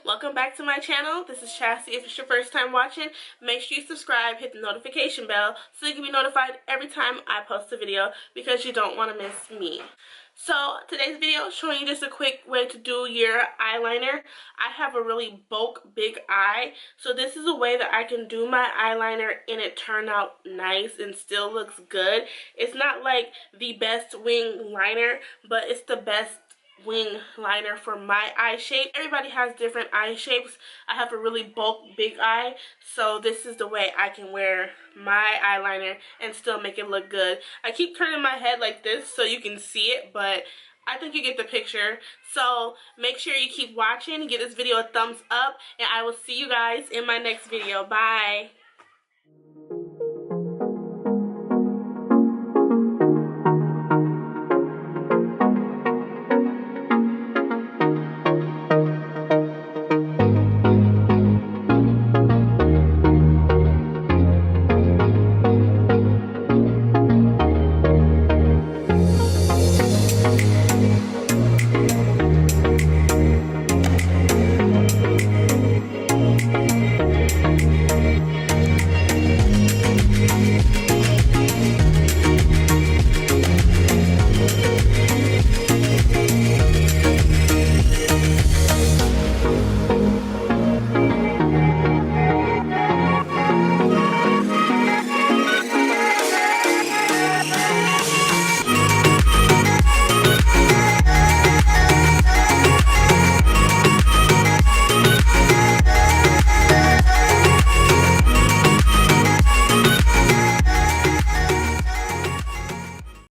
Welcome back to my channel. This is Chassie. If it's your first time watching, make sure you subscribe, hit the notification bell so you can be notified every time I post a video because you don't want to miss me. So today's video is showing you just a quick way to do your eyeliner. I have a really bulk big eye, so this is a way that I can do my eyeliner and it turn out nice and still looks good. It's not like the best wing liner, but it's the best wing liner for my eye shape. Everybody has different eye shapes. I have a really bulk big eye, so this is the way I can wear my eyeliner and still make it look good. I keep turning my head like this so you can see it, but I think you get the picture. So make sure you keep watching, give this video a thumbs up, and I will see you guys in my next video. Bye.